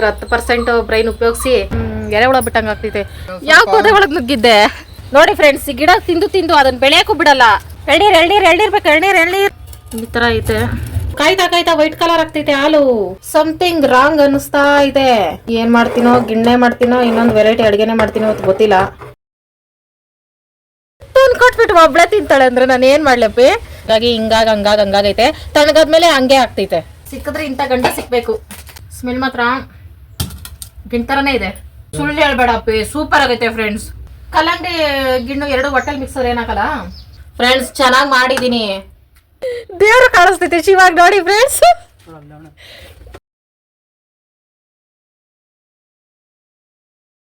10% brain ಉಪಯೋಗಿಸಿ ಎರೆಹುಳ ಬಿಟ್ಟಂಗೆ ಆಗ್ತೈತೆ. ಯಾವ ಪೊದೆ ಒಳಗೆ ನುಗ್ಗಿದ್ದೆ ನೋಡಿ ಫ್ರೆಂಡ್ಸ್. ಈ ಗಿಡ ತಿಂದು ತಿಂದು ಅದನ್ನ ಬೆಳೆಯಕ್ಕೂ ಬಿಡಲ್ಲ. ಎಳ್ನೀರ್ ಬೇಕು, ಎಳ್ನೀರ್ ಈ ತರ ಐತೆ. ಕಾಯ್ತಾ ವೈಟ್ ಕಲರ್ ಆಗ್ತೈತೆ ಹಾಲು. ಸಮಥಿಂಗ್ ರಾಂಗ್ ಅನಿಸ್ತಾ ಇದೆ. ಏನ್ ಮಾಡ್ತೀನೋ, ಗಿಣ್ಣೆ ಮಾಡ್ತೀನೋ, ಇನ್ನೊಂದು ವೆರೈಟಿ ಅಡ್ಗೆನೆ ಮಾಡ್ತೀನೋ ಅಂತ ಗೊತ್ತಿಲ್ಲ. ಕೊಟ್ಬಿಟ್ಟು ಒಬ್ಳೆ ತಿಂತಾಳೆ ಅಂದ್ರೆ ನಾನು ಏನ್ ಮಾಡ್ಲಪ್ಪಿ. ಹಾಗಾಗಿ ಹಂಗಾಗೈತೆ. ತಣ್ಣಗಾದ್ಮೇಲೆ ಹಂಗೆ ಆಗ್ತೈತೆ. ಸಿಕ್ಕಿದ್ರೆ ಇಂಥ ಗಂಡ ಸಿಕ್ಬೇಕು. ಸ್ಮೆಲ್ ಮಾತ್ರ ಗಿಣ್ತರನೇ ಇದೆ. ಸುಳ್ಳು ಹೇಳ್ಬೇಡಪ್ಪಿ, ಸೂಪರ್ ಆಗೈತೆ ಫ್ರೆಂಡ್ಸ್. ಕಲ್ಲಂಗಡಿ ಗಿಣ್ಣು ಎರಡು ಹೊಟ್ಟೆಲ್ ಮಿಕ್ಸರ್ ಏನಾಗಲ್ಲ ಫ್ರೆಂಡ್ಸ್. ಚೆನ್ನಾಗಿ ಮಾಡಿದೀನಿ. ದೇವ್ರು ಕಾಣಿಸ್ತೈತೆ ಶಿವಾಗ ನೋಡಿ ಫ್ರೆಂಡ್ಸ್.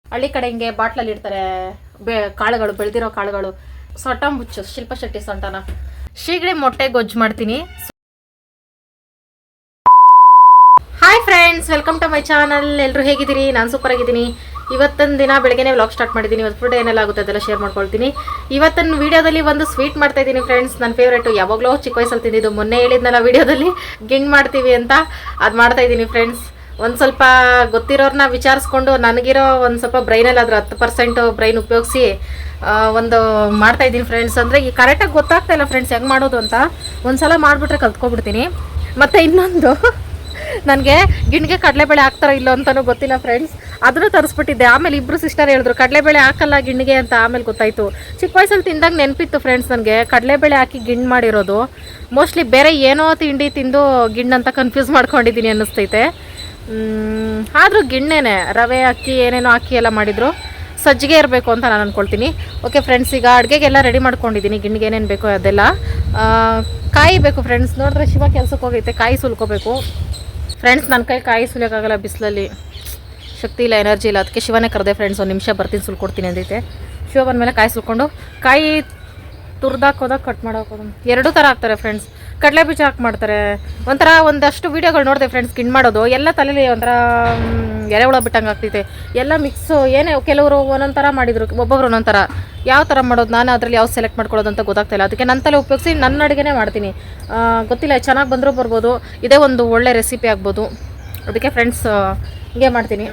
ಹಳ್ಳಿ ಕಡೆ ಹಿಂಗೆ ಬಾಟ್ಲಲ್ಲಿ ಇಡ್ತಾರೆ ಕಾಳುಗಳು, ಬೆಳೆದಿರೋ ಕಾಳುಗಳು. ಸೊಟ್ಟ ಮುಚ್ಚು ಶಿಲ್ಪ ಶೆಟ್ಟಿ ಸೊಂಟನ. ಶೀಗಡೆ ಮೊಟ್ಟೆ ಗೊಜ್ಜು ಮಾಡ್ತೀನಿ. Hi friends, welcome to my channel. ಎಲ್ಲರೂ ಹೇಗಿದ್ದೀರಿ? ನಾನು ಸೂಪರ್ ಆಗಿದ್ದೀನಿ. ಇವತ್ತೊಂದು ದಿನ ಬೆಳಗ್ಗೆ ವ್ಲಾಗ್ ಸ್ಟಾರ್ಟ್ ಮಾಡಿದ್ದೀನಿ. ಇವತ್ತು ಫುಡ್ ಏನೆಲ್ಲ ಆಗುತ್ತೆ ಅದೆಲ್ಲ ಶೇರ್ ಮಾಡ್ಕೊಳ್ತೀನಿ. ಇವತ್ತಿನ ವೀಡಿಯೋದಲ್ಲಿ ಒಂದು ಸ್ವೀಟ್ ಮಾಡ್ತಾ ಇದ್ದೀನಿ ಫ್ರೆಂಡ್ಸ್. ನನ್ನ ಫೇವ್ರೇಟು. ಯಾವಾಗಲೂ ಚಿಕ್ಕ ವಯಸ್ಸಲ್ಲಿ ತಿಂದಿದ್ದು. ಮೊನ್ನೆ ಹೇಳಿದ್ನಲ್ಲ ವೀಡಿಯೋದಲ್ಲಿ ಗಿಣ್ ಮಾಡ್ತೀವಿ ಅಂತ, ಅದು ಮಾಡ್ತಾ ಇದ್ದೀನಿ ಫ್ರೆಂಡ್ಸ್. ಒಂದು ಸ್ವಲ್ಪ ಗೊತ್ತಿರೋರನ್ನ ವಿಚಾರಿಸ್ಕೊಂಡು ನನಗಿರೋ ಒಂದು ಸ್ವಲ್ಪ ಬ್ರೈನಲ್ಲಿ ಅದ್ರ 10% ಬ್ರೈನ್ ಉಪಯೋಗಿಸಿ ಒಂದು ಮಾಡ್ತಾ ಇದ್ದೀನಿ ಫ್ರೆಂಡ್ಸ್. ಅಂದರೆ ಈ ಕರೆಕ್ಟಾಗಿ ಗೊತ್ತಾಗ್ತಾ ಇಲ್ಲ ಫ್ರೆಂಡ್ಸ್ ಹೆಂಗೆ ಮಾಡೋದು ಅಂತ. ಒಂದು ಸಲ ಮಾಡಿಬಿಟ್ರೆ ಕಲ್ತ್ಕೊಬಿಡ್ತೀನಿ. ಮತ್ತು ಇನ್ನೊಂದು, ನನಗೆ ಗಿಣ್ಣಿಗೆ ಕಡಲೆಬೇಳೆ ಹಾಕ್ತಾರೋ ಇಲ್ಲೋ ಅಂತಲೂ ಗೊತ್ತಿಲ್ಲ ಫ್ರೆಂಡ್ಸ್. ಅದನ್ನು ತರಿಸ್ಬಿಟ್ಟಿದ್ದೆ. ಆಮೇಲೆ ಇಬ್ಬರು ಸಿಸ್ಟರ್ ಹೇಳಿದ್ರು ಕಡಲೆಬೇಳೆ ಹಾಕಲ್ಲ ಗಿಣ್ಣಿಗೆ ಅಂತ. ಆಮೇಲೆ ಗೊತ್ತಾಯಿತು. ಚಿಕ್ಕ ವಯಸ್ಸಲ್ಲಿ ತಿಂದಾಗ ನೆನಪಿತ್ತು ಫ್ರೆಂಡ್ಸ್ ನನಗೆ ಕಡಲೆಬೇಳೆ ಹಾಕಿ ಗಿಣ್ಣು ಮಾಡಿರೋದು. ಮೋಸ್ಟ್ಲಿ ಬೇರೆ ಏನೋ ತಿಂಡಿ ತಿಂದು ಗಿಣ್ಣು ಅಂತ ಕನ್ಫ್ಯೂಸ್ ಮಾಡ್ಕೊಂಡಿದ್ದೀನಿ ಅನ್ನಿಸ್ತೈತೆ. ಆದರೂ ಗಿಣ್ಣೇನೆ, ರವೆ ಅಕ್ಕಿ ಏನೇನೋ ಹಾಕಿ ಎಲ್ಲ ಮಾಡಿದರು. ಸಜ್ಜಿಗೆ ಇರಬೇಕು ಅಂತ ನಾನು ಅಂದ್ಕೊಳ್ತೀನಿ. ಓಕೆ ಫ್ರೆಂಡ್ಸ್, ಈಗ ಅಡುಗೆಗೆಲ್ಲ ರೆಡಿ ಮಾಡ್ಕೊಂಡಿದ್ದೀನಿ. ಗಿಣ್ಣಿಗೆ ಏನೇನು ಬೇಕೋ ಅದೆಲ್ಲ. ಕಾಯಿ ಬೇಕು ಫ್ರೆಂಡ್ಸ್. ನೋಡಿದ್ರೆ ಶಿವ ಕೆಲಸಕ್ಕೆ ಹೋಗೈತೆ. ಕಾಯಿ ಸುಲ್ಕೋಬೇಕು ಫ್ರೆಂಡ್ಸ್. ನನ್ನ ಕಾಯಿ ಸುಲಿಯೋಕ್ಕಾಗಲ್ಲ ಬಿಸಿಲಲ್ಲಿ. ಶಕ್ತಿ ಇಲ್ಲ, ಎನರ್ಜಿ ಇಲ್ಲ. ಅದಕ್ಕೆ ಶಿವನೇ ಕರೆದೆ ಫ್ರೆಂಡ್ಸ್. ಒಂದು ನಿಮಿಷ ಬರ್ತೀನಿ, ಸುಲ್ಕೊಡ್ತೀನಿ ಅಂದೈತೆ. ಶಿವ ಬಂದಮೇಲೆ ಕಾಯಿ ಸುಲ್ಕೊಂಡು, ಕಾಯಿ ತುರ್ದಾಕೋದಾಗ ಕಟ್ ಮಾಡೋಕೋದು ಎರಡೂ ಥರ ಹಾಕ್ತಾರೆ ಫ್ರೆಂಡ್ಸ್. ಕಡಲೆ ಬೀಜ ಹಾಕಿ ಮಾಡ್ತಾರೆ. ಒಂಥರ ಒಂದಷ್ಟು ವೀಡಿಯೋಗಳು ನೋಡಿದೆ ಫ್ರೆಂಡ್ಸ್ ಗಿಣ್ ಮಾಡೋದು. ಎಲ್ಲ ತಲೆಯಲ್ಲಿ ಒಂಥರ ಎರೆಹುಳ ಬಿಟ್ಟಂಗೆ ಆಗ್ತೈತೆ. ಎಲ್ಲ ಮಿಕ್ಸು ಏನೇ, ಕೆಲವರು ಒಂದೊಂದು ಥರ ಮಾಡಿದರು, ಒಬ್ಬೊಬ್ರು ಒಂದೊಂದು ಥರ. ಯಾವ ಥರ ಮಾಡೋದು, ನಾನು ಅದರಲ್ಲಿ ಯಾವ ಸೆಲೆಕ್ಟ್ ಮಾಡ್ಕೊಳ್ಳೋದು ಅಂತ ಗೊತ್ತಾಗ್ತಾಯಿಲ್ಲ. ಅದಕ್ಕೆ ನನ್ನ ತಲೆ ಉಪಯೋಗಿಸಿ ನನ್ನ ಅಡುಗೆನೇ ಮಾಡ್ತೀನಿ. ಗೊತ್ತಿಲ್ಲ, ಚೆನ್ನಾಗಿ ಬಂದರೂ ಬರ್ಬೋದು. ಇದೇ ಒಂದು ಒಳ್ಳೆ ರೆಸಿಪಿ ಆಗ್ಬೋದು. ಅದಕ್ಕೆ ಫ್ರೆಂಡ್ಸ್ ಹಿಂಗೆ ಮಾಡ್ತೀನಿ.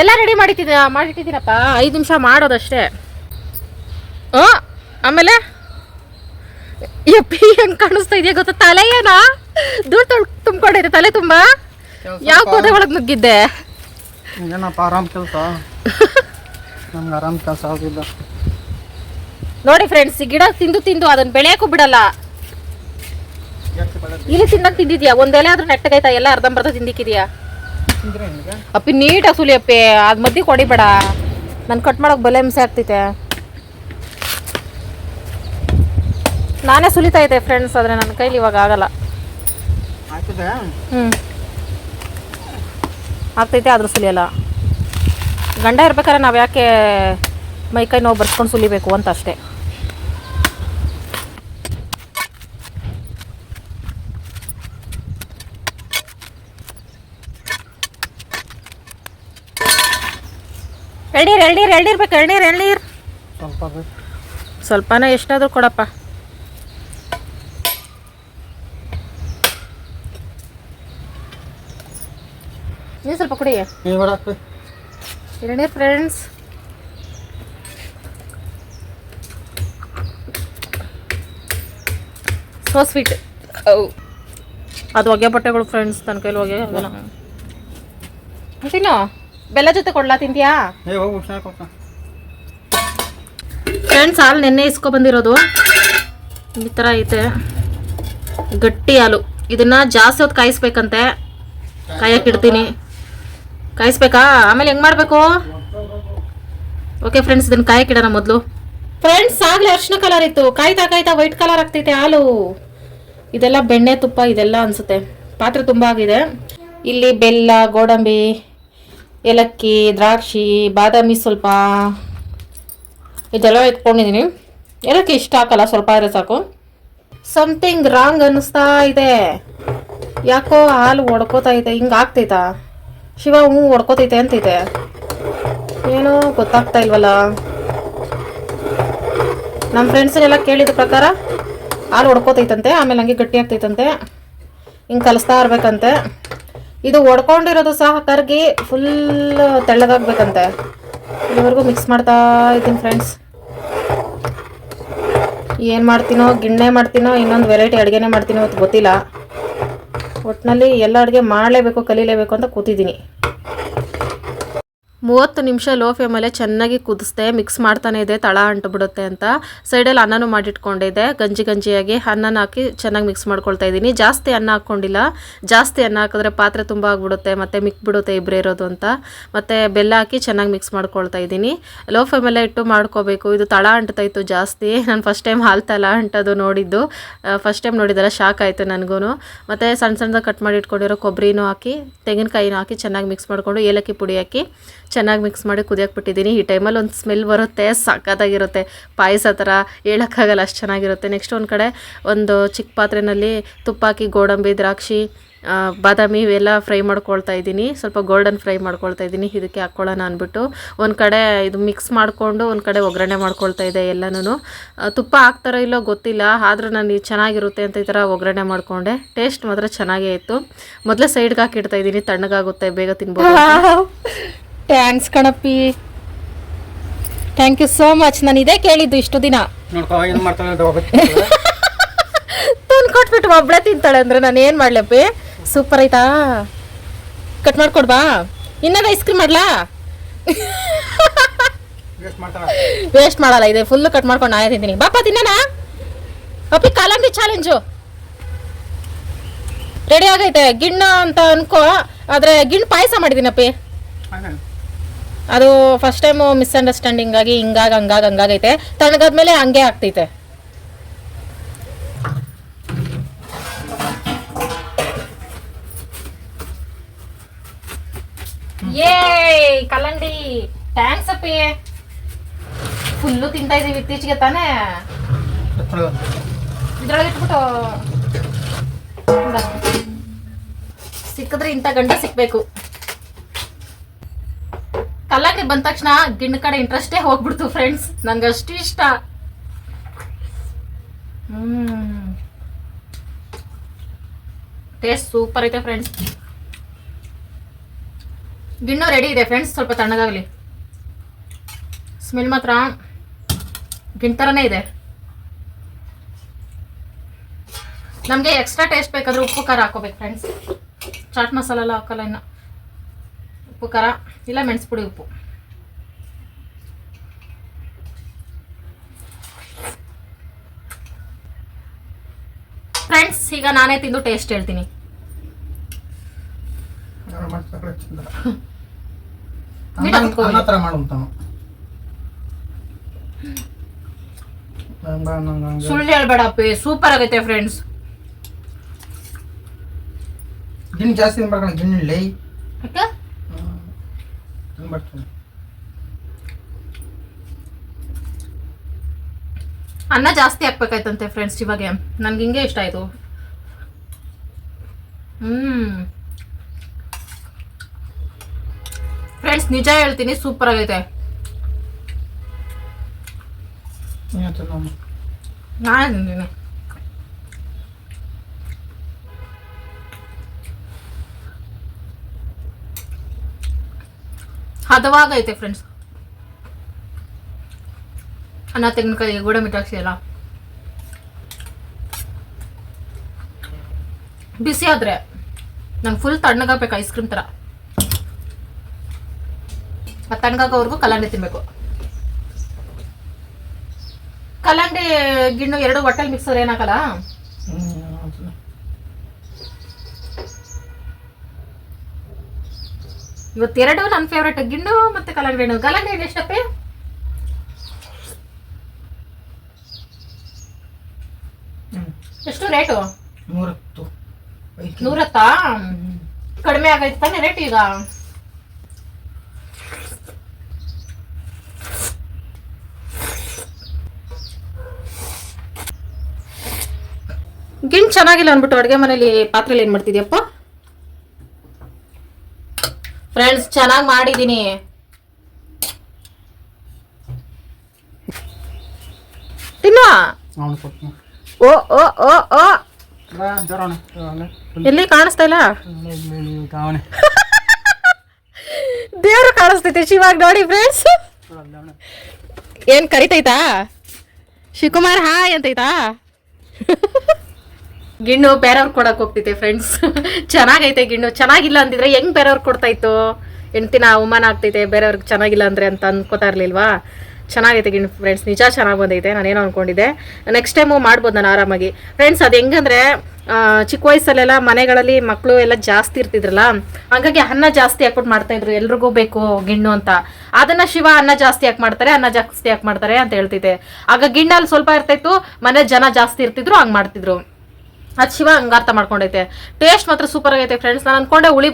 ಎಲ್ಲ ರೆಡಿ ಮಾಡಿಟ್ಟಿದ್ದೀನಪ್ಪ. 5 ನಿಮಿಷ ಮಾಡೋದಷ್ಟೇ. ಆಮೇಲೆ ಯಪ್ಪಿ ಹೆಂಗೆ ಕಾಣಿಸ್ತಾ ಇದೆಯಾ ಗೊತ್ತಾ? ತಲೆ ಏನೋ ದುಡ್ಡು ತುಂಬ್ಕೊಂಡಿದೆ ತಲೆ ತುಂಬ. ಯಾವ ಪೊದೆ ಒಳಗೆ ನುಗ್ಗಿದ್ದೆ? ಏನಪ್ಪ ಆರಾಮ್ ಕೆಲಸ. ನಮ್ಗೆ ಆರಾಮ್ ಕೆಲಸ ಆಗಿಲ್ಲ ನೋಡಿ ಫ್ರೆಂಡ್ಸ್. ಈ ಗಿಡ ತಿಂದು ತಿಂದು ಅದನ್ನ ಬೆಳೆಯಕ್ಕೂ ಬಿಡಲ್ಲ. ಇಲ್ಲಿ ತಿನ್ನಕ್ ತಿಂದಿದ್ಯಾ? ಒಂದೆಲೆ ಆದ್ರೂ ನೆಟ್ಟಗೈತಾ? ಎಲ್ಲ ಅರ್ಧಂಬರ್ಧ ತಿಂದಿಕ್ಕಿದ್ಯಾ? ಅಪ್ಪಿ ನೀಟಾಗಿ ಸುಲಿ ಅಪ್ಪಿ. ಅದು ಮಧ್ಯೆ ಕೊಡಿಬೇಡ. ನಾನು ಕಟ್ ಮಾಡೋಕೆ ಬಲೆ ಹಿಂಸೆ ಆಗ್ತೈತೆ. ನಾನೇ ಸುಲಿತಾ ಇದ್ದೆ ಫ್ರೆಂಡ್ಸ್, ಆದರೆ ನನ್ನ ಕೈಲಿ ಇವಾಗ ಆಗಲ್ಲ. ಆಗ್ತೈತೆ ಆದರೂ ಸುಲಿಯಲ್ಲ. ಗಂಡ ಇರ್ಬೇಕಾದ್ರೆ ನಾವು ಯಾಕೆ ಮೈಕೈ ನೋವು ಬರ್ಸ್ಕೊಂಡು ಸುಲಿಬೇಕು ಅಂತ ಅಷ್ಟೇ. ಎಳ್ನೀರ್ ಬೇಕು, ಎಳ್ನೀರ್ ಸ್ವಲ್ಪನೇ. ಎಷ್ಟಾದರೂ ಕೊಡಪ್ಪ. ನೀವು ಸ್ವಲ್ಪ ಕುಡಿ ಎಳ್ನೀರ್ ಫ್ರೆಂಡ್ಸ್. So sweet. ಅದು ಹೊಗೆ ಬಟ್ಟೆಗಳು ಫ್ರೆಂಡ್ಸ್. ನನ್ನ ಕೈಲಿ ಹೊಗೆ ತಿನ್ನೋ. ಬೆಲ್ಲ ಜೊತೆ ಕೊಡ್ಲಾ? ತಿಂತೀಯಾ ಫ್ರೆಂಡ್ಸ್? ಹಾಲು ನೆನ್ನೆ ಇಸ್ಕೊ ಬಂದಿರೋದು. ಈ ಥರ ಐತೆ ಗಟ್ಟಿ ಹಾಲು. ಇದನ್ನ ಜಾಸ್ತಿ ಹೊತ್ತು ಕಾಯಿಸ್ಬೇಕಂತೆ. ಕಾಯಕ್ಕಿಡ್ತೀನಿ. ಕಾಯಿಸ್ಬೇಕಾ? ಆಮೇಲೆ ಹೆಂಗೆ ಮಾಡಬೇಕು? ಓಕೆ ಫ್ರೆಂಡ್ಸ್, ಇದನ್ನು ಕಾಯಕ್ಕಿಡೋಣ ಮೊದಲು. ಫ್ರೆಂಡ್ಸ್ ಆಗಲೇ ಅರ್ಶಿನ ಕಲರ್ ಇತ್ತು. ಕಾಯ್ತಾ ವೈಟ್ ಕಲರ್ ಆಗ್ತೈತೆ ಹಾಲು. ಇದೆಲ್ಲ ಬೆಣ್ಣೆ ತುಪ್ಪ ಇದೆಲ್ಲ ಅನಿಸುತ್ತೆ. ಪಾತ್ರೆ ತುಂಬ ಆಗಿದೆ. ಇಲ್ಲಿ ಬೆಲ್ಲ, ಗೋಡಂಬಿ, ಏಲಕ್ಕಿ, ದ್ರಾಕ್ಷಿ, ಬಾದಾಮಿ ಸ್ವಲ್ಪ ಇದೆಲ್ಲ ಇಟ್ಕೊಂಡಿದ್ದೀನಿ. ಏಲಕ್ಕಿ ಇಷ್ಟ ಹಾಕಲ್ಲ, ಸ್ವಲ್ಪ ಇದ್ರೆ ಸಾಕು. ಸಮಥಿಂಗ್ ರಾಂಗ್ ಅನ್ನಿಸ್ತಾ ಇದೆ. ಯಾಕೋ ಹಾಲು ಒಡ್ಕೋತೈತೆ. ಹಿಂಗೆ ಆಗ್ತೈತಾ? ಶಿವ ಒಡ್ಕೋತೈತೆ ಅಂತೈತೆ. ಏನೋ ಗೊತ್ತಾಗ್ತಾ ಇಲ್ವಲ್ಲ. ನಮ್ಮ ಫ್ರೆಂಡ್ಸನ್ನೆಲ್ಲ ಕೇಳಿದ ಪ್ರಕಾರ ಹಾಲು ಒಡ್ಕೋತೈತಂತೆ. ಆಮೇಲೆ ಹಂಗೆ ಗಟ್ಟಿ ಆಗ್ತೈತಂತೆ. ಹಿಂಗೆ ಕಲಿಸ್ತಾ ಇರ್ಬೇಕಂತೆ. ಇದು ಒಡ್ಕೊಂಡಿರೋದು ಸಹ ಕರ್ಗಿ ಫುಲ್ ತೆಳ್ಳಗಾಗ್ಬೇಕಂತೆ. ಇಲ್ಲಿವರೆಗೂ ಮಿಕ್ಸ್ ಮಾಡ್ತಾ ಇದ್ದೀನಿ ಫ್ರೆಂಡ್ಸ್. ಏನು ಮಾಡ್ತೀನೋ, ಗಿಣ್ಣೆ ಮಾಡ್ತೀನೋ, ಇನ್ನೊಂದು ವೆರೈಟಿ ಅಡುಗೆನೇ ಮಾಡ್ತೀನೋ ಅಂತ ಗೊತ್ತಿಲ್ಲ. ಒಟ್ಟಿನಲ್ಲಿ ಎಲ್ಲ ಅಡುಗೆ ಮಾಡಲೇಬೇಕು, ಕಲೀಲೇಬೇಕು ಅಂತ ಕೂತಿದ್ದೀನಿ. 30 ನಿಮಿಷ ಲೋ ಫ್ಲೇಮಲ್ಲೇ ಚೆನ್ನಾಗಿ ಕುದಿಸ್ದೆ. ಮಿಕ್ಸ್ ಮಾಡ್ತಾನೆ ಇದೆ, ತಳ ಅಂಟುಬಿಡುತ್ತೆ ಅಂತ. ಸೈಡಲ್ಲಿ ಅನ್ನನೂ ಮಾಡಿಟ್ಕೊಂಡಿದ್ದೆ. ಗಂಜಿಯಾಗಿ ಅನ್ನನ ಹಾಕಿ ಚೆನ್ನಾಗಿ ಮಿಕ್ಸ್ ಮಾಡ್ಕೊಳ್ತಾ ಇದ್ದೀನಿ. ಜಾಸ್ತಿ ಅನ್ನ ಹಾಕ್ಕೊಂಡಿಲ್ಲ. ಜಾಸ್ತಿ ಅನ್ನ ಹಾಕಿದ್ರೆ ಪಾತ್ರೆ ತುಂಬ ಆಗಿಬಿಡುತ್ತೆ, ಮತ್ತು ಮಿಕ್ಬಿಡುತ್ತೆ ಇಬ್ಬರೇ ಇರೋದು ಅಂತ. ಮತ್ತು ಬೆಲ್ಲ ಹಾಕಿ ಚೆನ್ನಾಗಿ ಮಿಕ್ಸ್ ಮಾಡ್ಕೊಳ್ತಾ ಇದ್ದೀನಿ. ಲೋ ಫ್ಲೇಮಲ್ಲೇ ಇಟ್ಟು ಮಾಡ್ಕೋಬೇಕು. ಇದು ತಳ ಅಂಟ್ತಾ ಇತ್ತು ಜಾಸ್ತಿ. ನಾನು ಫಸ್ಟ್ ಟೈಮ್ ಹಾಲು ತಳ ಅಂಟೋದು ನೋಡಿದ್ದು. ಫಸ್ಟ್ ಟೈಮ್ ನೋಡಿದ್ದಲ್ಲ, ಶಾಕ್ ಆಯಿತು ನನಗೂ. ಮತ್ತು ಸಣ್ಣದಾಗಿ ಕಟ್ ಮಾಡಿ ಇಟ್ಕೊಂಡಿರೋ ಕೊಬ್ಬರಿನೂ ಹಾಕಿ, ತೆಂಗಿನಕಾಯಿನೂ ಹಾಕಿ ಚೆನ್ನಾಗಿ ಮಿಕ್ಸ್ ಮಾಡಿಕೊಂಡು ಏಲಕ್ಕಿ ಪುಡಿ ಹಾಕಿ ಚೆನ್ನಾಗಿ ಮಿಕ್ಸ್ ಮಾಡಿ ಕುದಿಯೋಕೆ ಬಿಟ್ಟಿದ್ದೀನಿ. ಈ ಟೈಮಲ್ಲಿ ಒಂದು ಸ್ಮೆಲ್ ಬರುತ್ತೆ, ಸಖತ್ತಾಗಿರುತ್ತೆ. ಪಾಯಸ ಥರ ಹೇಳೋಕ್ಕಾಗಲ್ಲ, ಅಷ್ಟು ಚೆನ್ನಾಗಿರುತ್ತೆ. ನೆಕ್ಸ್ಟ್ ಒಂದು ಕಡೆ ಒಂದು ಚಿಕ್ಕ ಪಾತ್ರೆಯಲ್ಲಿ ತುಪ್ಪ ಹಾಕಿ ಗೋಡಂಬಿ, ದ್ರಾಕ್ಷಿ, ಬಾದಾಮಿ ಇವೆಲ್ಲ ಫ್ರೈ ಮಾಡ್ಕೊಳ್ತಾ ಇದ್ದೀನಿ. ಸ್ವಲ್ಪ ಗೋಲ್ಡನ್ ಫ್ರೈ ಮಾಡ್ಕೊಳ್ತಾ ಇದ್ದೀನಿ, ಇದಕ್ಕೆ ಹಾಕ್ಕೊಳ್ಳೋಣ ಅಂದ್ಬಿಟ್ಟು. ಒಂದು ಕಡೆ ಇದು ಮಿಕ್ಸ್ ಮಾಡಿಕೊಂಡು ಒಂದು ಕಡೆ ಒಗ್ಗರಣೆ ಮಾಡ್ಕೊಳ್ತಾ ಇದ್ದೆ ಎಲ್ಲನೂ. ತುಪ್ಪ ಹಾಕ್ತಾರೋ ಇಲ್ಲೋ ಗೊತ್ತಿಲ್ಲ, ಆದರೂ ನಾನು ಚೆನ್ನಾಗಿರುತ್ತೆ ಅಂತ ಈ ಥರ ಒಗ್ಗರಣೆ ಮಾಡಿಕೊಂಡೆ. ಟೇಸ್ಟ್ ಮಾತ್ರ ಚೆನ್ನಾಗೇ ಇತ್ತು. ಮೊದಲೇ ಸೈಡ್ಗೆ ಹಾಕಿಡ್ತಾ ಇದ್ದೀನಿ, ತಣ್ಣಗಾಗುತ್ತೆ, ಬೇಗ ತಿನ್ಬೋದು. ಥ್ಯಾಂಕ್ಸ್ ಕಣಪ್ಪಿ, ಥ್ಯಾಂಕ್ ಯು ಸೋ ಮಚ್. ನಾನು ಇದೇ ಕೇಳಿದ್ದು ಇಷ್ಟು ದಿನ. ತಂದ್ಕೊಟ್ಬಿಟ್ಟು ಒಬ್ಬಳೇ ತಿಂತಾಳೆ ಅಂದರೆ ನಾನು ಏನು ಮಾಡ್ಲಪ್ಪಿ? ಸೂಪರ್ ಆಯ್ತಾ? ಕಟ್ ಮಾಡ್ಕೊಡ್ಬಾ? ಇನ್ನೊಂದು ಐಸ್ ಕ್ರೀಮ್ ಮಾಡ್ಲಾ? ವೇಸ್ಟ್ ಮಾಡಲ್ಲ, ಇದೆ ಫುಲ್ಲು ಕಟ್ ಮಾಡ್ಕೊಂಡು ನಾನೇ ತಿಂತೀನಿ. ಬಾಪ ತಿನ್ನೋಣ ಅಪ್ಪಿ. ಕಾಲಂಗಿ ಚಾಲೆಂಜು ರೆಡಿ ಆಗೈತೆ. ಗಿಣ್ಣು ಅಂತ ಅನ್ಕೋ, ಆದರೆ ಗಿಣ್ಣು ಪಾಯಸ ಮಾಡಿದ್ದೀನಪ್ಪಿ. ಅದು ಫಸ್ಟ್ ಟೈಮು ಮಿಸ್ಅಂಡರ್ಸ್ಟ್ಯಾಂಡಿಂಗ್ ಆಗಿ ಹಂಗಾಗೈತೆ. ತಣ್ಣಗಾದ್ಮೇಲೆ ಹಂಗೆ ಆಗ್ತೈತೆ. ಏ ಕಲ್ಲಂಗಡಿ, ಥ್ಯಾಂಕ್ಸ್ ಅಪ್ಪಿ. ಫುಲ್ಲು ತಿಂತಾ ಇದೀವಿ ಇತ್ತೀಚೆಗೆ ತಾನೇ. ಇದ್ರೊಳಗೆ ಇಟ್ಬಿಟ್ಟು ಸಿಕ್ಕಿದ್ರೆ ಇಂಥ ಗಂಡ ಸಿಕ್ಬೇಕು. ಕಲ್ಲಂಗಡಿ ಬಂದ ತಕ್ಷಣ ಗಿಣ್ಣ ಕಡೆ ಇಂಟ್ರೆಸ್ಟೇ ಹೋಗ್ಬಿಡ್ತು ಫ್ರೆಂಡ್ಸ್. ನನ್ಗೆ ಅಷ್ಟು ಇಷ್ಟ. ಟೇಸ್ಟ್ ಸೂಪರ್ ಐತೆ ಫ್ರೆಂಡ್ಸ್. ಗಿಣ್ಣು ರೆಡಿ ಇದೆ ಫ್ರೆಂಡ್ಸ್, ಸ್ವಲ್ಪ ತಣ್ಣಗಾಗಲಿ. ಸ್ಮೆಲ್ ಮಾತ್ರ ಗಿಣ್ ಥರನೇ ಇದೆ. ನಮಗೆ ಎಕ್ಸ್ಟ್ರಾ ಟೇಸ್ಟ್ ಬೇಕಾದ್ರೆ ಉಪ್ಪು ಖಾರ ಹಾಕೋಬೇಕು ಫ್ರೆಂಡ್ಸ್. ಚಾಟ್ ಮಸಾಲ ಎಲ್ಲ ಹಾಕಲ್ಲ ಇನ್ನು. ಉಪ್ಪು ಖಾರ ಇಲ್ಲ ಮೆಣಸು ಪುಡಿ, ಉಪ್ಪು. ಫ್ರೆಂಡ್ಸ್, ಈಗ ನಾನೇ ತಿಂದು ಟೇಸ್ಟ್ ಹೇಳ್ತೀನಿ. ಸುಳ್ಳು ಹೇಳ್ಬೇಡಪ್ಪಿ, ಸೂಪರ್ ಆಗೈತೆ ಫ್ರೆಂಡ್ಸ್. ಗಿಣ್ಣು ಜಾಸ್ತಿ ತಿನ್ಬೇಕಣ್ಣ, ಗಿಣ್ಣಿಲ್ಲ ಅನ್ನ ಜಾಸ್ತಿ ಹಾಕ್ಬೇಕಾಯ್ತಂತೆ ಫ್ರೆಂಡ್ಸ್. ಇವಾಗ ನನ್ಗೆ ಹಿಂಗೆ ಇಷ್ಟ ಆಯ್ತು. ಫ್ರೆಂಡ್ಸ್, ನಿಜ ಹೇಳ್ತೀನಿ, ಸೂಪರ್ ಆಗೈತೆ. ನಾನೇ ತಿಂತೀನಿ. ಹದವಾಗೈತೆ ಫ್ರೆಂಡ್ಸ್. ಅನ್ನ, ತೆಂಗಿನಕಾಯಿ, ಗೋಡಂಬಿ, ದ್ರಾಕ್ಷಿ ಎಲ್ಲ ಬಿಸಿ ಆದ್ರೆ ನಂಗೆ ಫುಲ್ ತಣ್ಣಗಾಗಬೇಕು, ಐಸ್ ಕ್ರೀಮ್ ಥರ. ತಣ್ಣಗಾಗೋವರೆಗೂ ಕಲ್ಲಂಗಡಿ ತಿನ್ಬೇಕು. ಕಲ್ಲಂಗಡಿ ಗಿಣ್ಣು ಎರಡು ಹೊಟ್ಟೆಲ್ ಮಿಕ್ಸರ್ ಏನಾಗಲ್ಲ. ಇವತ್ತೆರಡು ನನ್ನ ಫೇವ್ರೇಟ್, ಗಿಣ್ಣು ಮತ್ತೆ ಕಲ್ಲಂಗಡಿ ಹಣ್ಣು. ಕಲ್ಲಂಗಡಿ ಹಣ್ಣು ಎಷ್ಟಪ್ಪಿ? ಎಷ್ಟು ರೇಟು? 110. ಕಡಿಮೆ ಆಗೈತೆ ತಾನೆ ರೇಟ್ ಈಗ? ಗಿಣ್ಣು ಚೆನ್ನಾಗಿಲ್ಲ ಅಂದ್ಬಿಟ್ಟು ಅಡುಗೆ ಮನೇಲಿ ಪಾತ್ರೆಯಲ್ಲಿ ಏನು ಮಾಡ್ತಿದ್ಯಪ್ಪ? ಫ್ರೆಂಡ್ಸ್, ಚೆನ್ನಾಗಿ ಮಾಡಿದ್ದೀನಿ. ತಿನ್ನ. ಓ ಓ ಓ ಓ ಜೋರವಣ ಎಲ್ಲಿ ಕಾಣಿಸ್ತಾ ಇಲ್ಲ ಕಾವಣೆ ದೇವ್ರು ಕಾಣಿಸ್ತೈತೆ ಶಿವಾಗ ನೋಡಿ ಫ್ರೆಂಡ್ಸ್. ಏನ್ ಕರಿತೈತಾ ಶಿವಕುಮಾರ್ ಹಾಯ್ ಅಂತೈತಾ? ಗಿಣ್ಣು ಬೇರೆಯವ್ರಿಗೆ ಕೊಡಕ್ ಹೋಗ್ತೈತೆ ಫ್ರೆಂಡ್ಸ್. ಚೆನ್ನಾಗೈತೆ ಗಿಣ್ಣು. ಚೆನ್ನಾಗಿಲ್ಲ ಅಂದಿದ್ರೆ ಹೆಂಗ್ ಬೇರೆಯವ್ರಿಗೆ ಕೊಡ್ತಾಯಿತ್ತು? ಹೆಂಡ್ತಿನ ಅವಮಾನ ಆಗ್ತೈತೆ ಬೇರೆಯವ್ರಿಗೆ ಚೆನ್ನಾಗಿಲ್ಲ ಅಂದ್ರೆ ಅಂತ ಅನ್ಕೋತಾ ಇರ್ಲಿಲ್ವಾ? ಚೆನ್ನಾಗೈತೆ ಗಿಣ್ಣು ಫ್ರೆಂಡ್ಸ್, ನಿಜ ಚೆನ್ನಾಗಿ ಬಂದೈತೆ. ನಾನೇನೋ ಅನ್ಕೊಂಡಿದ್ದೆ. ನೆಕ್ಸ್ಟ್ ಟೈಮು ಮಾಡ್ಬೋದು ನಾನು ಆರಾಮಾಗಿ ಫ್ರೆಂಡ್ಸ್. ಅದು ಹೆಂಗಂದ್ರೆ ಚಿಕ್ಕ ವಯಸ್ಸಲ್ಲೆಲ್ಲ ಮನೆಗಳಲ್ಲಿ ಮಕ್ಕಳು ಎಲ್ಲ ಜಾಸ್ತಿ ಇರ್ತಿದ್ರಲ್ಲ, ಹಂಗಾಗಿ ಅನ್ನ ಜಾಸ್ತಿ ಹಾಕ್ಬಿಟ್ಟು ಮಾಡ್ತಾಯಿದ್ರು. ಎಲ್ರಿಗೂ ಬೇಕು ಗಿಣ್ಣು ಅಂತ. ಅದನ್ನ ಶಿವ ಅನ್ನ ಜಾಸ್ತಿ ಯಾಕೆ ಮಾಡ್ತಾರೆ, ಅನ್ನ ಜಾಸ್ತಿ ಯಾಕೆ ಮಾಡ್ತಾರೆ ಅಂತ ಹೇಳ್ತಿದ್ದೆ. ಆಗ ಗಿಣ್ಣಲ್ಲಿ ಸ್ವಲ್ಪ ಇರ್ತಾಯಿತ್ತು, ಮನೆ ಜನ ಜಾಸ್ತಿ ಇರ್ತಿದ್ರು, ಹಂಗೆ ಮಾಡ್ತಿದ್ರು. ಅದು ಶಿವ ಹಂಗೆ ಅರ್ಥ ಮಾಡ್ಕೊಂಡೈತೆ. ಟೇಸ್ಟ್ ಮಾತ್ರ ಸೂಪರ್ ಆಗೈತೆ ಫ್ರೆಂಡ್ಸ್. ನಾನು ಅನ್ಕೊಂಡೆ ಹುಳಿ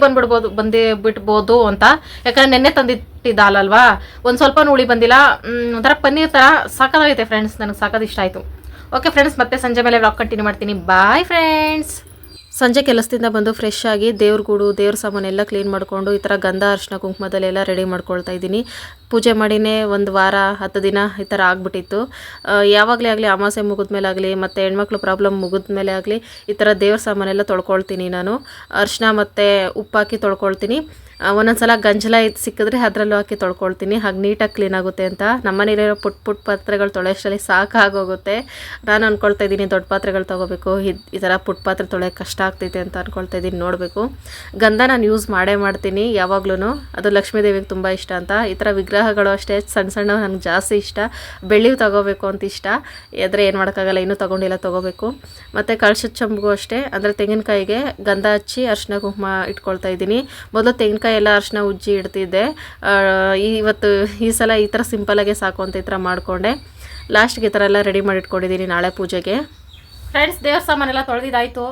ಬಿಟ್ಬೋದು ಅಂತ, ಯಾಕಂದ್ರೆ ನೆನ್ನೆ ತಂದಿಟ್ಟಿದ್ದ ಅಲ್ವಾ, ಒಂದು ಸ್ವಲ್ಪ ಹುಳಿ ಬಂದಿಲ್ಲ. ಒಂಥರ ಪನ್ನೀರ್ ಥರ ಸಾಕಾಗೈತೆ ಫ್ರೆಂಡ್ಸ್. ನನಗೆ ಸಾಕಾದ ಇಷ್ಟ ಆಯಿತು. ಓಕೆ ಫ್ರೆಂಡ್ಸ್, ಮತ್ತೆ ಸಂಜೆ ಮೇಲೆ ವ್ಲಾಗ್ ಕಂಟಿನ್ಯೂ ಮಾಡ್ತೀನಿ. Bye friends. ಸಂಜೆ ಕೆಲಸದಿಂದ ಬಂದು ಫ್ರೆಶ್ ಆಗಿ ದೇವ್ರ ಗೂಡು ದೇವ್ರ ಸಾಮಾನೆಲ್ಲ ಕ್ಲೀನ್ ಮಾಡಿಕೊಂಡು ಈ ಥರ ಗಂಧ ಅರಿಶಿನ ಕುಂಕುಮದಲ್ಲೆಲ್ಲ ರೆಡಿ ಮಾಡ್ಕೊಳ್ತಾ ಇದ್ದೀನಿ. ಪೂಜೆ ಮಾಡಿನೇ 1 ವಾರ 10 ದಿನ ಈ ಥರ ಆಗ್ಬಿಟ್ಟಿತ್ತು. ಯಾವಾಗಲೇ ಆಗಲಿ ಅಮಾಸೆ ಮುಗಿದ್ಮೇಲಾಗಲಿ ಮತ್ತು ಹೆಣ್ಮಕ್ಳು ಪ್ರಾಬ್ಲಮ್ ಮುಗಿದ್ಮೇಲೆ ಆಗಲಿ ಈ ಥರ ದೇವ್ರ ಸಾಮಾನೆಲ್ಲ ತೊಳ್ಕೊಳ್ತೀನಿ ನಾನು. ಅರಿಶಿನ ಮತ್ತು ಉಪ್ಪು ಹಾಕಿ ತೊಳ್ಕೊಳ್ತೀನಿ. ಒಂದೊಂದು ಸಲ ಗಂಜಲ ಸಿಕ್ಕಿದ್ರೆ ಅದರಲ್ಲೂ ಹಾಕಿ ತೊಳ್ಕೊಳ್ತೀನಿ, ಹಾಗೆ ನೀಟಾಗಿ ಕ್ಲೀನ್ ಆಗುತ್ತೆ ಅಂತ. ನಮ್ಮನೇಲಿರೋ ಪುಟ್ಟ ಪಾತ್ರೆಗಳು ತೊಳೆಯೋಷ್ಟರಲ್ಲಿ ಸಾಕಾಗೋಗುತ್ತೆ. ನಾನು ಅಂದ್ಕೊಳ್ತಾ ಇದ್ದೀನಿ ದೊಡ್ಡ ಪಾತ್ರೆಗಳು ತೊಗೋಬೇಕು, ಈ ಥರ ಪುಟ್ಟ ಪಾತ್ರೆ ತೊಳೆಯೋಕ್ಕೆ ಕಷ್ಟ ಆಗ್ತೈತೆ ಅಂತ ಅಂದ್ಕೊಳ್ತಾ ಇದ್ದೀನಿ. ನೋಡಬೇಕು. ಗಂಧ ನಾನು ಯೂಸ್ ಮಾಡ್ತೀನಿ ಯಾವಾಗ್ಲೂ. ಅದು ಲಕ್ಷ್ಮೀ ದೇವಿಗೆ ತುಂಬ ಇಷ್ಟ ಅಂತ. ಈ ಥರ ವಿಗ್ರಹಗಳು ಅಷ್ಟೇ ಸಣ್ಣ ಸಣ್ಣ ನನಗೆ ಜಾಸ್ತಿ ಇಷ್ಟ. ಬೆಳ್ಳಿವು ತೊಗೋಬೇಕು ಅಂತ ಇಷ್ಟ, ಆದರೆ ಏನು ಮಾಡೋಕ್ಕಾಗಲ್ಲ, ಇನ್ನೂ ತೊಗೊಂಡಿಲ್ಲ, ತೊಗೋಬೇಕು. ಮತ್ತು ಕಳಶದ ಚಂಬು ಅಷ್ಟೇ, ಅಂದರೆ ತೆಂಗಿನಕಾಯಿಗೆ ಗಂಧ ಹಚ್ಚಿ ಅರಿಶಿನ ಕುಂಕುಮ ಇಟ್ಕೊಳ್ತಾ ಇದ್ದೀನಿ. ಮೊದಲು ತೆಂಗಿನಕಾಯಿ ಎಲ್ಲ ಅರಿಶಿನ ಉಜ್ಜಿ ಇಡ್ತಿದ್ದೆ. ಈ ಸಲ ಈ ಥರ ಸಿಂಪಲಾಗೆ ಸಾಕು ಅಂತ ಈ ಥರ ಮಾಡಿಕೊಂಡೆ. ಲಾಸ್ಟ್ಗೆ ಈ ಥರ ಎಲ್ಲ ರೆಡಿ ಮಾಡಿ ಇಟ್ಕೊಂಡಿದ್ದೀನಿ ನಾಳೆ ಪೂಜೆಗೆ. ಫ್ರೆಂಡ್ಸ್, ದೇವ್ರ ಸಾಮಾನೆಲ್ಲ ತೊಳೆದಿದ್ದಾಯಿತು.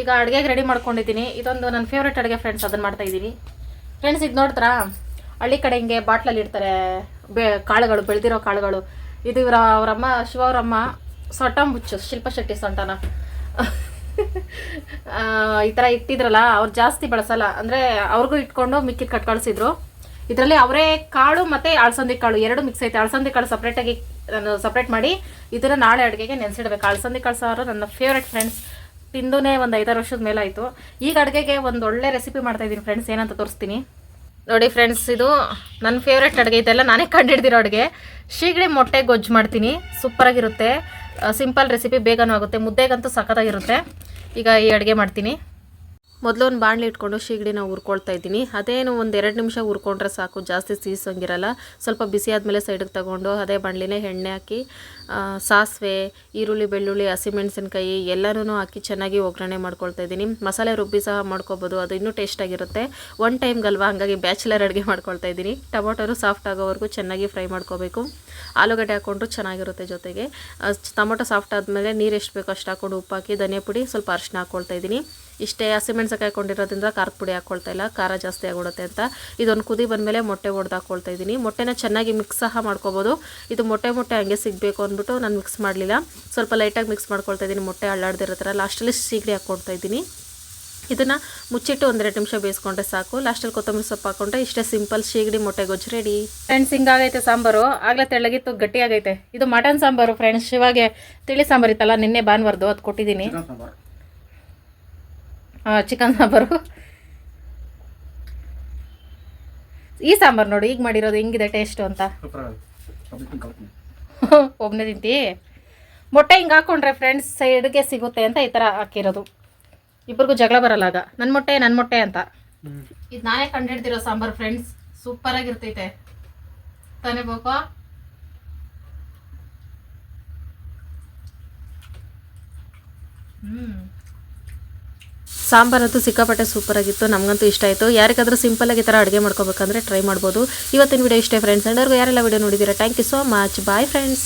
ಈಗ ಅಡುಗೆಗೆ ರೆಡಿ ಮಾಡ್ಕೊಂಡಿದ್ದೀನಿ. ಇದೊಂದು ನನ್ನ ಫೇವ್ರೇಟ್ ಅಡುಗೆ ಫ್ರೆಂಡ್ಸ್, ಅದನ್ನು ಮಾಡ್ತಾಯಿದ್ದೀನಿ. ಫ್ರೆಂಡ್ಸ್, ಇದು ನೋಡಿದ್ರಾ, ಹಳ್ಳಿ ಕಡೆ ಹಿಂಗೆ ಬಾಟ್ಲಲ್ಲಿ ಇಡ್ತಾರೆ ಕಾಳುಗಳು, ಬೆಳೆದಿರೋ ಕಾಳುಗಳು. ಇದು ಅವರಮ್ಮ ಶಿವ ಅವರಮ್ಮ ಸೊಟ್ಟ ಮುಚ್ಚು ಶಿಲ್ಪ ಶೆಟ್ಟಿ ಸೊಂಟನ ಈ ಥರ ಇಟ್ಟಿದ್ರಲ್ಲ, ಅವ್ರು ಜಾಸ್ತಿ ಬಳಸಲ್ಲ, ಅಂದರೆ ಅವ್ರಿಗೂ ಇಟ್ಕೊಂಡು ಮಿಕ್ಕಿದ ಕಟ್ ಕಳಿಸಿದ್ರು. ಇದರಲ್ಲಿ ಅವರೇ ಕಾಳು ಮತ್ತು ಅಳಸಂದಿ ಕಾಳು 2 ಮಿಕ್ಸ್ ಐತೆ. ಅಳಸಂದಿ ಕಾಳು ಸಪ್ರೇಟಾಗಿ ನಾನು ಸಪ್ರೇಟ್ ಮಾಡಿ ಇದನ್ನು ನಾಳೆ ಅಡುಗೆಗೆ ನೆನೆಸಿಡ್ಬೇಕು. ಅಳಸಂದಿ ಕಾಳು ಸಾರು ನನ್ನ ಫೇವ್ರೇಟ್ ಫ್ರೆಂಡ್ಸ್. ತಿಂದೂನೇ ಒಂದು 5-6 ವರ್ಷದ ಮೇಲೆ ಆಯಿತು. ಈಗ ಅಡುಗೆಗೆ ಒಂದು ಒಳ್ಳೆ ರೆಸಿಪಿ ಮಾಡ್ತಾಯಿದ್ದೀನಿ ಫ್ರೆಂಡ್ಸ್, ಏನಂತ ತೋರಿಸ್ತೀನಿ ನೋಡಿ ಫ್ರೆಂಡ್ಸ್. ಇದು ನನ್ನ ಫೇವ್ರೇಟ್ ಅಡುಗೆ, ಇದೆಲ್ಲ ನಾನೇ ಕಂಡುಹಿಡ್ದಿರೋ ಅಡುಗೆ. ಶೀಗಡಿ ಮೊಟ್ಟೆ ಗೊಜ್ಜು ಮಾಡ್ತೀನಿ, ಸೂಪರಾಗಿರುತ್ತೆ. ಸಿಂಪಲ್ ರೆಸಿಪಿ, ಬೇಗನೂ ಆಗುತ್ತೆ, ಮುದ್ದೆಗಂತೂ ಸಖತ್ತಾಗಿರುತ್ತೆ. ಈಗ ಈ ಅಡುಗೆ ಮಾಡ್ತೀನಿ. ಮೊದಲು ಒಂದು ಬಾಣಲಿ ಇಟ್ಕೊಂಡು ಶೀಗಡಿನ ಹುರ್ಕೊಳ್ತಾ ಇದ್ದೀನಿ. ಅದೇನು 1-2 ನಿಮಿಷ ಹುರ್ಕೊಂಡ್ರೆ ಸಾಕು, ಜಾಸ್ತಿ ಸೀಸಂಗಿರಲ್ಲ. ಸ್ವಲ್ಪ ಬಿಸಿ ಆದಮೇಲೆ ಸೈಡಿಗೆ ತಗೊಂಡು ಅದೇ ಬಾಣಲಿನೇ ಎಣ್ಣೆ ಹಾಕಿ ಸಾಸಿವೆ, ಈರುಳ್ಳಿ, ಬೆಳ್ಳುಳ್ಳಿ, ಹಸಿಮೆಣಸಿನ್ಕಾಯಿ ಎಲ್ಲನೂ ಹಾಕಿ ಚೆನ್ನಾಗಿ ಒಗ್ಗರಣೆ ಮಾಡ್ಕೊಳ್ತಾ ಇದ್ದೀನಿ. ಮಸಾಲೆ ರುಬ್ಬಿ ಸಹ ಮಾಡ್ಕೊಬೋದು, ಅದು ಇನ್ನೂ ಟೇಸ್ಟಾಗಿರುತ್ತೆ. ಒನ್ ಟೈಮ್ಗಲ್ವಾ, ಹಾಗಾಗಿ ಬ್ಯಾಚುಲರ್ ಅಡುಗೆ ಮಾಡ್ಕೊಳ್ತಾ ಇದ್ದೀನಿ. ಟೊಮೊಟೊನು ಸಾಫ್ಟ್ ಆಗೋವರೆಗೂ ಚೆನ್ನಾಗಿ ಫ್ರೈ ಮಾಡ್ಕೋಬೇಕು. ಆಲೂಗಡ್ಡೆ ಹಾಕ್ಕೊಂಡ್ರು ಚೆನ್ನಾಗಿರುತ್ತೆ. ಜೊತೆಗೆ ಟೊಮೊಟೊ ಸಾಫ್ಟ್ ಆದಮೇಲೆ ನೀರು ಎಷ್ಟು ಬೇಕೋ ಅಷ್ಟು ಹಾಕ್ಕೊಂಡು ಉಪ್ಪು ಹಾಕಿ ಧನಿಯಾ ಪುಡಿ ಸ್ವಲ್ಪ ಅರಿಶಿನ ಹಾಕ್ಕೊಳ್ತಾ ಇದ್ದೀನಿ. ಇಷ್ಟೇ. ಹಸಿಮೆಣಸಿನಕಾಯಿ ಹಾಕೊಂಡಿರೋದ್ರಿಂದ ಖಾರದ ಪುಡಿ ಹಾಕ್ಕೊಳ್ತಾ ಇಲ್ಲ, ಖಾರ ಜಾಸ್ತಿ ಆಗಿಬಿಡುತ್ತೆ ಅಂತ. ಇದೊಂದು ಕುದಿ ಬಂದಮೇಲೆ ಮೊಟ್ಟೆ ಒಡೆದು ಹಾಕ್ಕೊಳ್ತಾ ಇದ್ದೀನಿ. ಮೊಟ್ಟೆನ ಚೆನ್ನಾಗಿ ಮಿಕ್ಸ್ ಸಹ ಮಾಡ್ಕೋಬೋದು. ಇದು ಮೊಟ್ಟೆ ಹಂಗೆ ಸಿಗಬೇಕು ಅಂದ್ಬಿಟ್ಟು ನಾನು ಮಿಕ್ಸ್ ಮಾಡಲಿಲ್ಲ, ಸ್ವಲ್ಪ ಲೈಟಾಗಿ ಮಿಕ್ಸ್ ಮಾಡ್ಕೊಳ್ತಾ ಇದ್ದೀನಿ. ಮೊಟ್ಟೆ ಅಳ್ಳಾಡ್ದಿರೋ ಥರ. ಲಾಸ್ಟಲ್ಲಿ ಸೀಗಡಿ ಹಾಕ್ಕೊಳ್ತಾ ಇದ್ದೀನಿ. ಇದನ್ನು ಮುಚ್ಚಿಟ್ಟು 1-2 ನಿಮಿಷ ಬೇಯಿಸ್ಕೊಂಡ್ರೆ ಸಾಕು. ಲಾಸ್ಟಲ್ಲಿ ಕೊತ್ತಂಬರಿ ಸೊಪ್ಪು ಹಾಕ್ಕೊಂಡ್ರೆ ಇಷ್ಟೇ ಸಿಂಪಲ್ ಶೀಗಡಿ ಮೊಟ್ಟೆ ಗೊಜ್ಜು ರೆಡಿ. ಫ್ರೆಂಡ್ಸ್, ಹಿಂಗಾಗೈತೆ ಸಾಂಬಾರು. ಆಗಲೇ ತೆಳ್ಳಗಿತ್ತು, ಗಟ್ಟಿ ಆಗೈತೆ. ಇದು ಮಟನ್ ಸಾಂಬಾರು ಫ್ರೆಂಡ್ಸ್. ಶಿವಾಗೆ ತಿಳಿ ಸಾಂಬಾರು ಇತ್ತಲ್ಲ ನಿನ್ನೆ ಭಾನುವಾರದ್ದು, ಅದು ಕೊಟ್ಟಿದ್ದೀನಿ. ಚಿಕನ್ ಸಾಂಬಾರು. ಈ ಸಾಂಬಾರು ನೋಡಿ ಈಗ ಮಾಡಿರೋದು ಹೆಂಗಿದೆ ಟೇಸ್ಟು ಅಂತ. ಒಬ್ಬನೇ ತಿಂತಿ. ಮೊಟ್ಟೆ ಹಿಂಗೆ ಹಾಕ್ಕೊಂಡ್ರೆ ಫ್ರೆಂಡ್ಸ್ ಸೈಡ್ಗೆ ಸಿಗುತ್ತೆ ಅಂತ ಈ ಥರ ಹಾಕಿರೋದು. ಇಬ್ಬರಿಗೂ ಜಗಳ ಬರಲ್ಲ ಆಗ. ನನ್ನ ಮೊಟ್ಟೆ ಅಂತ. ಇದು ನಾನೇ ಕಂಡಿಡ್ದಿರೋ ಸಾಂಬಾರು ಫ್ರೆಂಡ್ಸ್, ಸೂಪರಾಗಿರ್ತೈತೆ ತಾನೇ ಬೋಪ. ಸಾಂಬಾರಂತೂ ಸಿಕ್ಕಾಪಟ್ಟೆ ಸೂಪರಾಗಿತ್ತು, ನಮಗಂತೂ ಇಷ್ಟ ಆಯಿತು. ಯಾರಿಗಾದರೂ ಸಿಂಪಲಾಗಿ ಈ ಥರ ಅಡುಗೆ ಮಾಡ್ಕೋಬೇಕಂದ್ರೆ ಟ್ರೈ ಮಾಡ್ಬೋದು. ಇವತ್ತಿನ ವಿಡಿಯೋ ಇಷ್ಟೇ ಫ್ರೆಂಡ್ಸ್. ಎಲ್ಲರಿಗೂ ಯಾರೆಲ್ಲ ವಿಡಿಯೋ ನೋಡಿದ್ದೀರಾ, thank you so much. Bye friends.